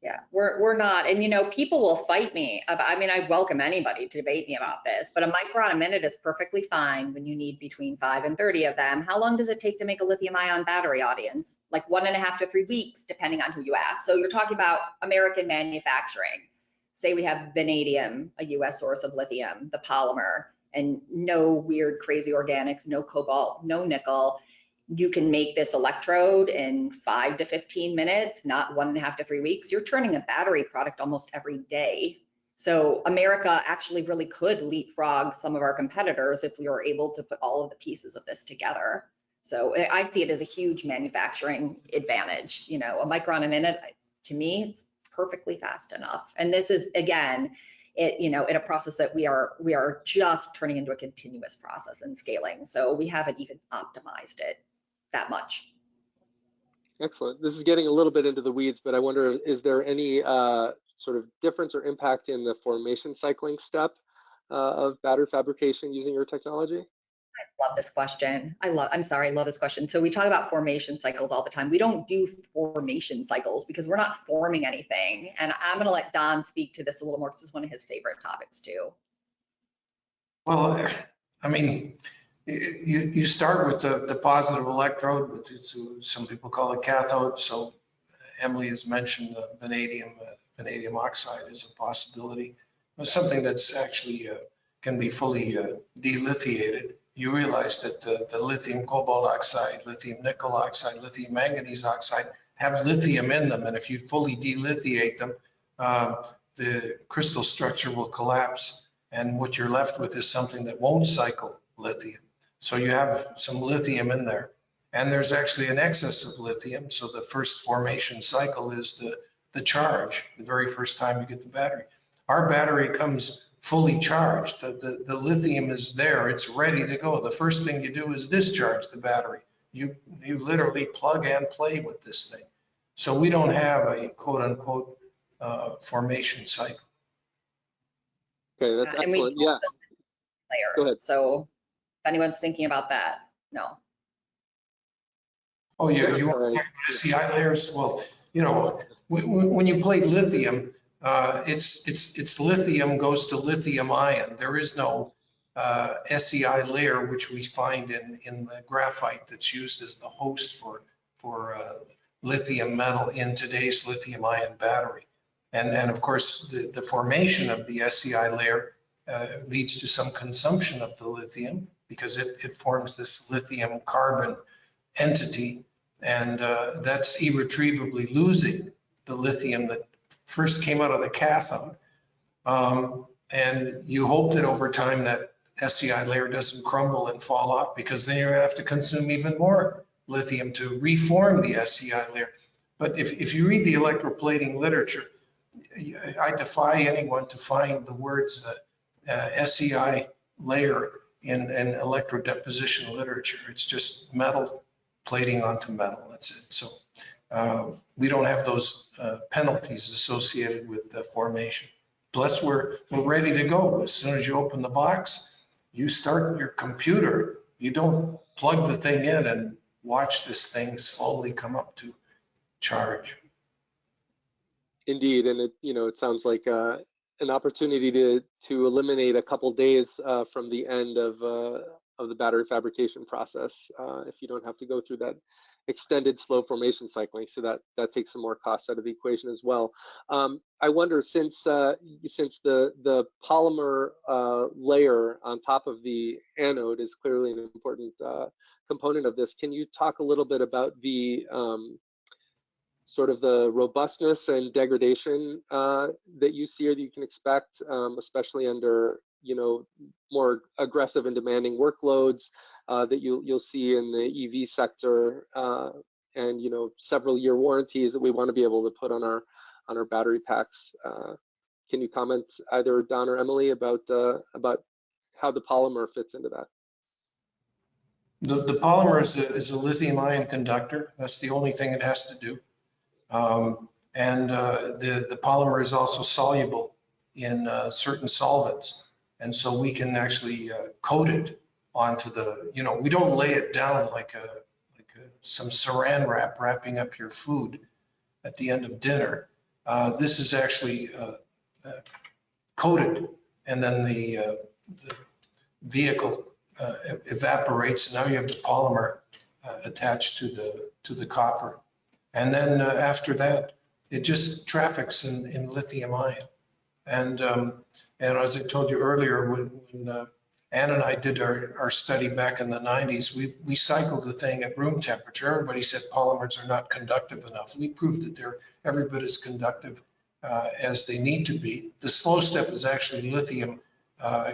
[SPEAKER 2] Yeah, we're not. And, people will fight me. I welcome anybody to debate me about this, but a micron a minute is perfectly fine when you need between 5 and 30 of them. How long does it take to make a lithium ion battery, audience? Like 1.5 to 3 weeks, depending on who you ask. So you're talking about American manufacturing. Say we have vanadium, a US source of lithium, the polymer. and no weird, crazy organics, no cobalt, no nickel. You can make this electrode in 5 to 15 minutes, not 1.5 to 3 weeks. You're turning a battery product almost every day. So America actually really could leapfrog some of our competitors if we were able to put all of the pieces of this together. So I see it as a huge manufacturing advantage. You know, a micron a minute, to me, it's perfectly fast enough. And this is, again, in a process that we are just turning into a continuous process and scaling. So we haven't even optimized it that much.
[SPEAKER 1] Excellent. This is getting a little bit into the weeds, but I wonder, is there any sort of difference or impact in the formation cycling step of battery fabrication using your technology?
[SPEAKER 2] I love this question. I love this question. So we talk about formation cycles all the time. We don't do formation cycles because we're not forming anything. And I'm going to let Don speak to this a little more because it's one of his favorite topics too.
[SPEAKER 3] Well, I mean, you start with the positive electrode, which is, some people call it cathode. So Emily has mentioned vanadium oxide is a possibility. It's something that's actually can be fully delithiated. You realize that the lithium cobalt oxide, lithium nickel oxide, lithium manganese oxide have lithium in them. And if you fully delithiate them, the crystal structure will collapse. And what you're left with is something that won't cycle lithium. So you have some lithium in there. And there's actually an excess of lithium. So the first formation cycle is the charge, the very first time you get the battery. Our battery comes fully charged. The lithium is there, it's ready to go. The first thing you do is discharge the battery. You literally plug and play with this thing. So we don't have a quote unquote formation cycle.
[SPEAKER 1] Okay, that's excellent. Yeah.
[SPEAKER 2] Layer.
[SPEAKER 1] Go ahead.
[SPEAKER 2] So if anyone's thinking about that, no.
[SPEAKER 3] Oh yeah, you want SEI layers? Well, you know, when you plate lithium, it's lithium goes to lithium ion. There is no SEI layer, which we find in the graphite that's used as the host for lithium metal in today's lithium ion battery. And of course, the formation of the SEI layer leads to some consumption of the lithium because it forms this lithium carbon entity, and that's irretrievably losing the lithium that first came out of the cathode. And you hope that over time that SEI layer doesn't crumble and fall off, because then you're gonna have to consume even more lithium to reform the SEI layer. But if you read the electroplating literature, I defy anyone to find the words SEI layer in electrodeposition literature. It's just metal plating onto metal, that's it. So we don't have those penalties associated with the formation. Plus we're ready to go. As soon as you open the box, you start your computer. You don't plug the thing in and watch this thing slowly come up to charge.
[SPEAKER 1] Indeed, and it sounds like an opportunity to eliminate a couple days from the end of the battery fabrication process if you don't have to go through that extended slow formation cycling. So that takes some more costs out of the equation as well. I wonder, since the polymer layer on top of the anode is clearly an important component of this, can you talk a little bit about the sort of the robustness and degradation that you see or that you can expect, especially under more aggressive and demanding workloads that you'll see in the EV sector, and several year warranties that we want to be able to put on our battery packs. Can you comment, either Don or Emily, about how the polymer fits into that?
[SPEAKER 3] The polymer is a lithium ion conductor. That's the only thing it has to do. And the polymer is also soluble in certain solvents. And so we can actually coat it onto the, we don't lay it down like some saran wrap wrapping up your food at the end of dinner. This is actually coated, and then the vehicle evaporates, and now you have the polymer attached to the copper. And then after that, it just traffics in lithium ion. And as I told you earlier, when Ann and I did our study back in the 90s. We cycled the thing at room temperature. Everybody said polymers are not conductive enough. We proved that they're every bit as conductive as they need to be. The slow step is actually lithium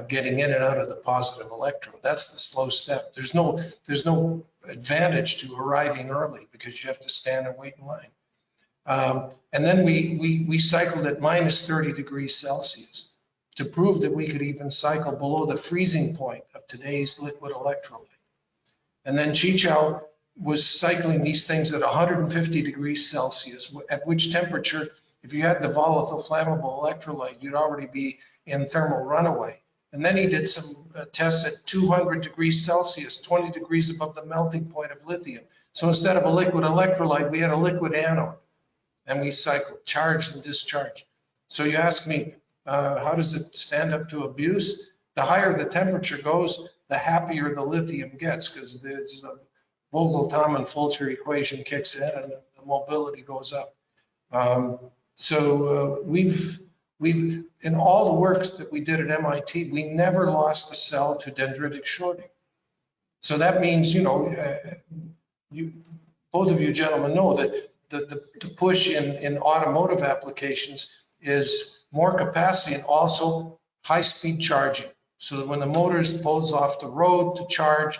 [SPEAKER 3] getting in and out of the positive electrode. That's the slow step. There's no advantage to arriving early because you have to stand and wait in line. And then we cycled at minus 30 degrees Celsius to prove that we could even cycle below the freezing point of today's liquid electrolyte. And then Chichao was cycling these things at 150 degrees Celsius, at which temperature, if you had the volatile flammable electrolyte, you'd already be in thermal runaway. And then he did some tests at 200 degrees Celsius, 20 degrees above the melting point of lithium. So instead of a liquid electrolyte, we had a liquid anode. And we cycled charge and discharge. So you ask me, how does it stand up to abuse? The higher the temperature goes, the happier the lithium gets, because there's a Vogel-Tauman-Fulcher equation kicks in and the mobility goes up. We've in all the works that we did at MIT, we never lost a cell to dendritic shorting. So that means, both of you gentlemen know that the push in automotive applications is more capacity and also high-speed charging. So that when the motor pulls off the road to charge,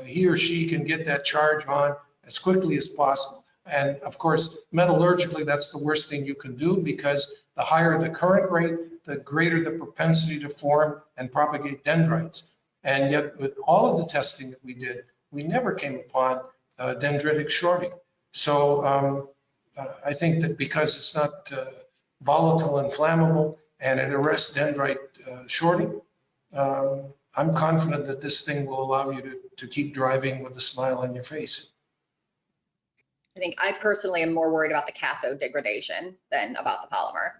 [SPEAKER 3] he or she can get that charge on as quickly as possible. And of course, metallurgically, that's the worst thing you can do, because the higher the current rate, the greater the propensity to form and propagate dendrites. And yet, with all of the testing that we did, we never came upon dendritic shorting. So I think that because it's not volatile and flammable and it arrests dendrite shorting, I'm confident that this thing will allow you to keep driving with a smile on your face.
[SPEAKER 2] I think I personally am more worried about the cathode degradation than about the polymer.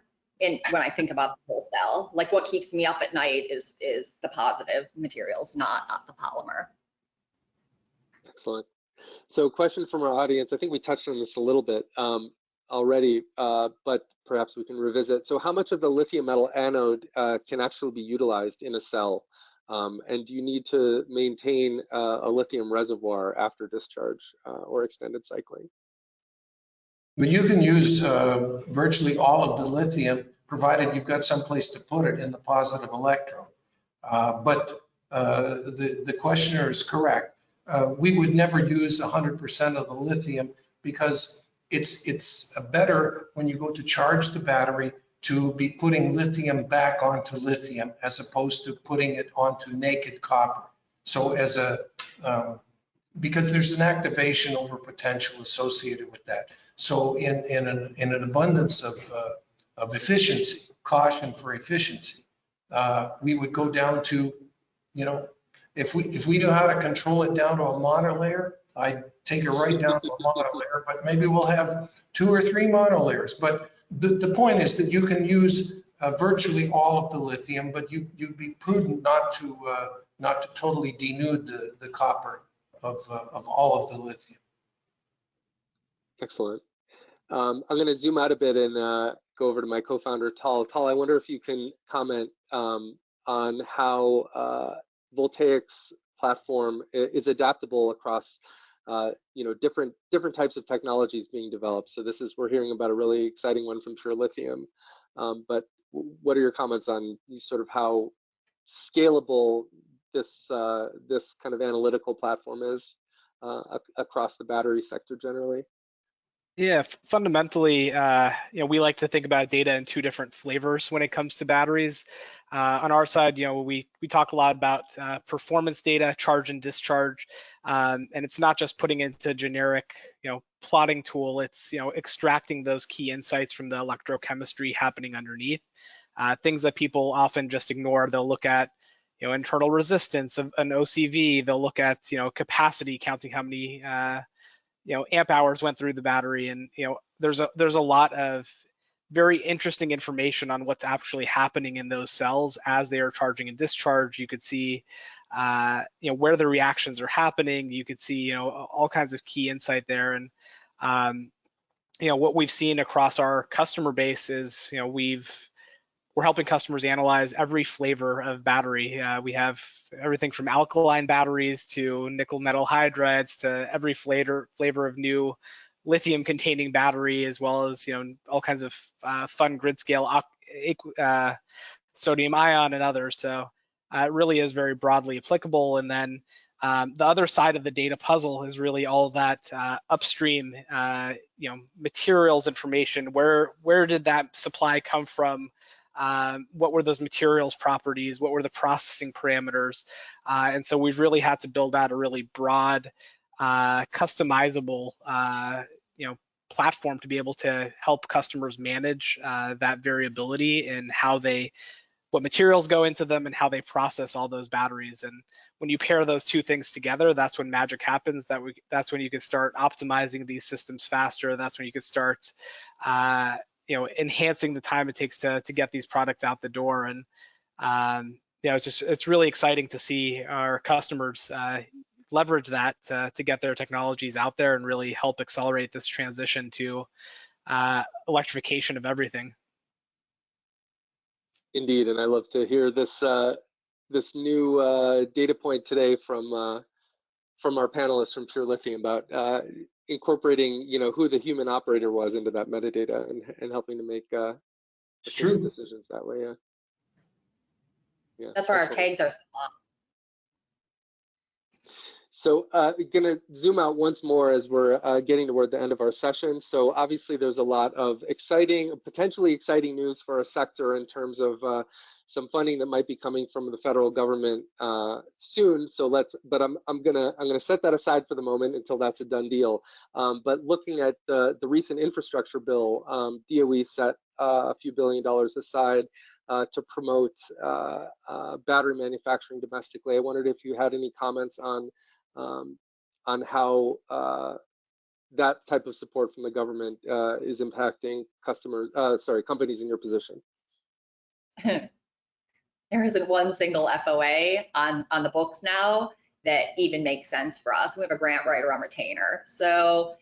[SPEAKER 2] And when I think about the whole cell, like what keeps me up at night is the positive materials, not the polymer.
[SPEAKER 1] Excellent. So question from our audience, I think we touched on this a little bit already, but perhaps we can revisit. So how much of the lithium metal anode can actually be utilized in a cell? And do you need to maintain a lithium reservoir after discharge or extended cycling?
[SPEAKER 3] But you can use virtually all of the lithium, provided you've got some place to put it in the positive electrode. But the questioner is correct. We would never use 100% of the lithium, because it's better when you go to charge the battery to be putting lithium back onto lithium as opposed to putting it onto naked copper. So because there's an activation over potential associated with that. So in an abundance of efficiency, caution for efficiency, we would go down to, if we knew how to control it down to a monolayer, I'd take it right down to a monolayer, but maybe we'll have 2 or 3 monolayers. But the point is that you can use virtually all of the lithium, but you'd be prudent not to totally denude the copper of all of the lithium.
[SPEAKER 1] Excellent. I'm going to zoom out a bit and go over to my co-founder, Tal. Tal, I wonder if you can comment on how Voltaic's platform is adaptable across different types of technologies being developed. So we're hearing about a really exciting one from Pure Lithium. But what are your comments on sort of how scalable this kind of analytical platform is across the battery sector generally?
[SPEAKER 4] Yeah, fundamentally, we like to think about data in 2 different flavors when it comes to batteries. On our side, we talk a lot about performance data, charge and discharge, and it's not just putting into generic, plotting tool. It's extracting those key insights from the electrochemistry happening underneath. Things that people often just ignore. They'll look at internal resistance of an OCV. They'll look at capacity, counting how many amp hours went through the battery, and there's a lot of very interesting information on what's actually happening in those cells as they are charging and discharge. You could see where the reactions are happening. You could see all kinds of key insight there. And what we've seen across our customer base is we've we're helping customers analyze every flavor of battery. We have everything from alkaline batteries to nickel metal hydrides to every flavor of new lithium containing battery, as well as all kinds of fun grid scale sodium ion and others. So it really is very broadly applicable. And then the other side of the data puzzle is really all that upstream, materials information. Where did that supply come from? What were those materials properties? What were the processing parameters? And so we've really had to build out a really broad, customizable, platform to be able to help customers manage that variability in what materials go into them and how they process all those batteries. And when you pair those two things together, that's when magic happens. That's when you can start optimizing these systems faster. That's when you can start, enhancing the time it takes to get these products out the door. And it's really exciting to see our customers leverage that to get their technologies out there and really help accelerate this transition to electrification of everything.
[SPEAKER 1] Indeed, and I love to hear this this new data point today from our panelists from Pure Lithium about incorporating, who the human operator was into that metadata and helping to make decisions that way. Yeah.
[SPEAKER 2] That's where our tags are.
[SPEAKER 1] So going to zoom out once more as we're getting toward the end of our session. So obviously there's a lot of potentially exciting news for our sector in terms of some funding that might be coming from the federal government soon. So but I'm gonna set that aside for the moment until that's a done deal. But looking at the recent infrastructure bill, DOE set a few $1 billion aside to promote battery manufacturing domestically. I wondered if you had any comments on how that type of support from the government is impacting companies in your position.
[SPEAKER 2] There isn't one single FOA on the books now that even makes sense for us. We have a grant writer on retainer. So,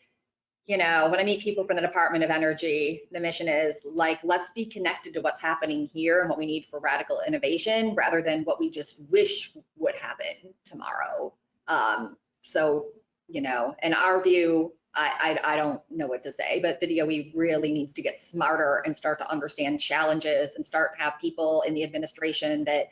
[SPEAKER 2] when I meet people from the Department of Energy, the mission is let's be connected to what's happening here and what we need for radical innovation rather than what we just wish would happen tomorrow. So, in our view, I don't know what to say, but the DOE really needs to get smarter and start to understand challenges and start to have people in the administration that,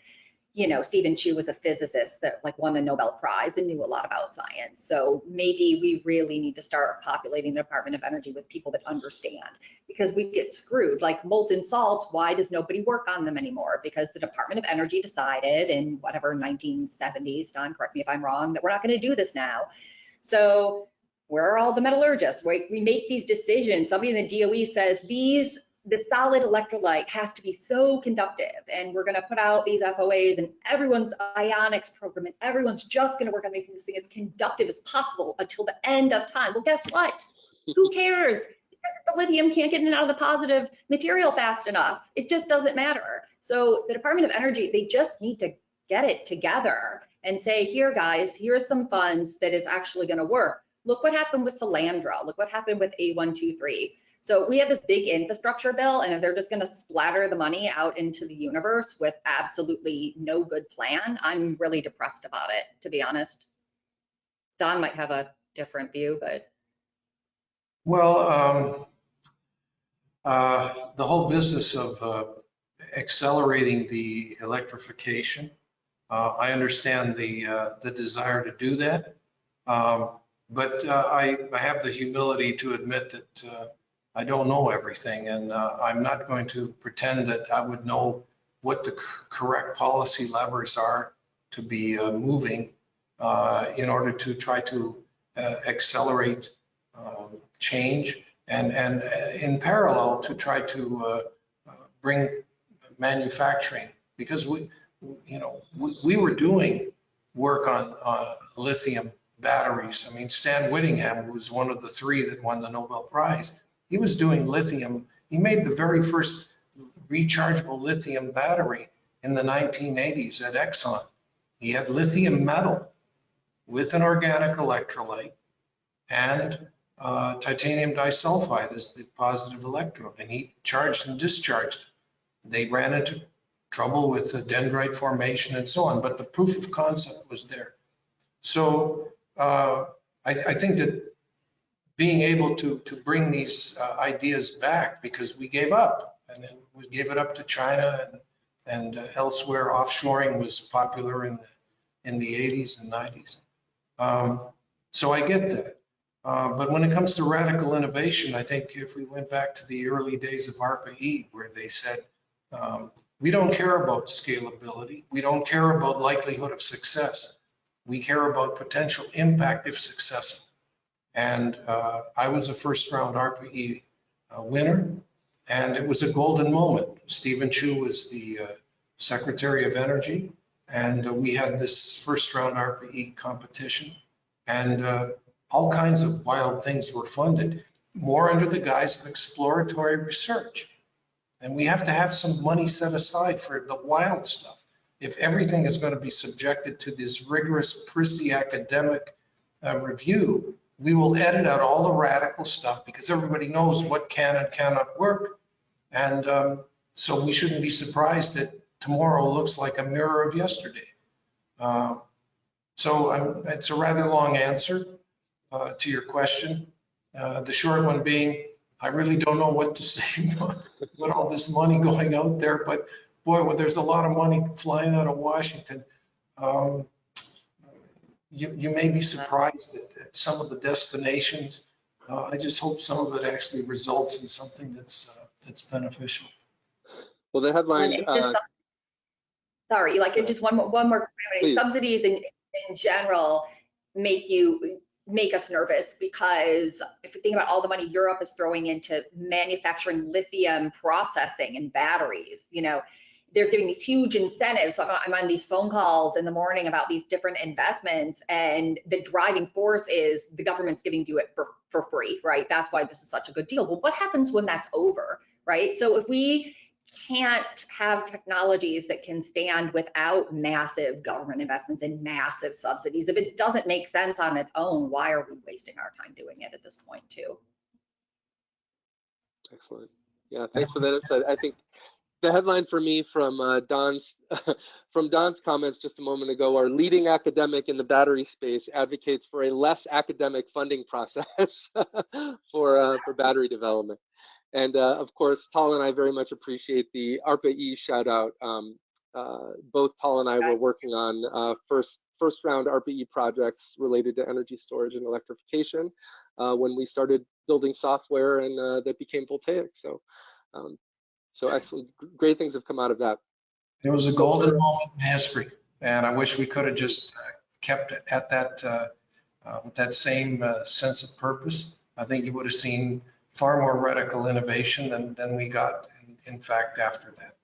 [SPEAKER 2] Stephen Chu was a physicist that won the Nobel Prize and knew a lot about science. So maybe we really need to start populating the Department of Energy with people that understand, because we get screwed. Like molten salts, why does nobody work on them anymore? Because the Department of Energy decided in whatever 1970s, Don, correct me if I'm wrong, that we're not going to do this now. So where are all the metallurgists? We make these decisions. Somebody in the DOE says the solid electrolyte has to be so conductive, and we're going to put out these FOAs, and everyone's ionics program, and everyone's just going to work on making this thing as conductive as possible until the end of time. Well, guess what? Who cares? Because the lithium can't get in and out of the positive material fast enough. It just doesn't matter. So the Department of Energy, they just need to get it together and say, here, guys, here's some funds that is actually going to work. Look what happened with Salandra. Look what happened with A123. So we have this big infrastructure bill, and if they're just going to splatter the money out into the universe with absolutely no good plan, I'm really depressed about it, to be honest. Don might have a different view, but.
[SPEAKER 3] Well, the whole business of accelerating the electrification, I understand the desire to do that, but I have the humility to admit that I don't know everything, and I'm not going to pretend that I would know what the correct policy levers are to be moving in order to try to accelerate change, and in parallel to try to bring manufacturing, because we were doing work on lithium batteries. I mean, Stan Whittingham, who was one of the three that won the Nobel Prize, he was doing lithium. He made the very first rechargeable lithium battery in the 1980s at Exxon. He had lithium metal with an organic electrolyte and titanium disulfide as the positive electrode, and he charged and discharged They ran into trouble with the dendrite formation and so on, but the proof of concept was there. So I think that being able to bring these ideas back, because we gave up, and then we gave it up to China and elsewhere. Offshoring was popular in the 80s and 90s. So I get that. But when it comes to radical innovation, I think if we went back to the early days of ARPA-E, where they said, we don't care about scalability. We don't care about likelihood of success. We care about potential impact if successful. And I was a first round ARPA-E winner, and it was a golden moment. Stephen Chu was the Secretary of Energy, and we had this first round ARPA-E competition, and all kinds of wild things were funded, more under the guise of exploratory research. And we have to have some money set aside for the wild stuff. If everything is going to be subjected to this rigorous, prissy academic review, we will edit out all the radical stuff because everybody knows what can and cannot work. And so we shouldn't be surprised that tomorrow looks like a mirror of yesterday. It's a rather long answer to your question. The short one being, I really don't know what to say with all this money going out there, but boy, when there's a lot of money flying out of Washington, you may be surprised at some of the destinations. I just hope some of it actually results in something that's beneficial.
[SPEAKER 1] Well, the headline.
[SPEAKER 2] Sorry, like just one more.
[SPEAKER 1] Please.
[SPEAKER 2] Subsidies in general make us nervous, because if you think about all the money Europe is throwing into manufacturing lithium processing and batteries, they're giving these huge incentives. So I'm on these phone calls in the morning about these different investments, and the driving force is the government's giving you it for free, right? That's why this is such a good deal. Well, what happens when that's over, right? So if we can't have technologies that can stand without massive government investments and massive subsidies, if it doesn't make sense on its own, why are we wasting our time doing it at this point too?
[SPEAKER 1] Excellent. Yeah, thanks for that insight. I think the headline for me from Don's comments just a moment ago: our leading academic in the battery space advocates for a less academic funding process for battery development. And of course, Tal and I very much appreciate the ARPA-E shout out. Both Tal and I were working on first round ARPA-E projects related to energy storage and electrification when we started building software, and that became Voltaic. So excellent, great things have come out of that.
[SPEAKER 3] It was a golden moment in history, and I wish we could have just kept it at that with that same sense of purpose. I think you would have seen far more radical innovation than we got, in fact, after that.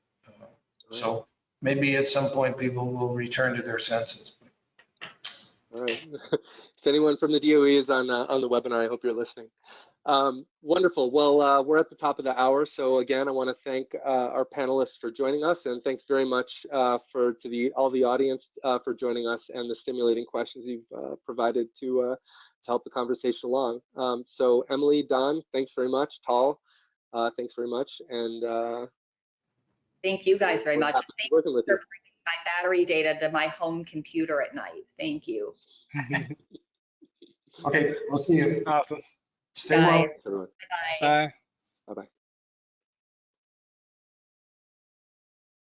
[SPEAKER 3] So maybe at some point people will return to their senses.
[SPEAKER 1] All right. If anyone from the DOE is on the webinar, I hope you're listening. Wonderful. Well, we're at the top of the hour, so again, I want to thank our panelists for joining us, and thanks very much to all the audience for joining us and the stimulating questions you've provided to help the conversation along. So Emily, Don, thanks very much. Tal, thanks very much, and
[SPEAKER 2] thank you guys very much. Thank you for bringing
[SPEAKER 1] you.
[SPEAKER 2] my battery data to my home computer at night. Thank you.
[SPEAKER 3] Okay, we'll see you.
[SPEAKER 4] Awesome.
[SPEAKER 3] Stay well.
[SPEAKER 2] Bye.
[SPEAKER 4] Bye.
[SPEAKER 1] Bye-bye.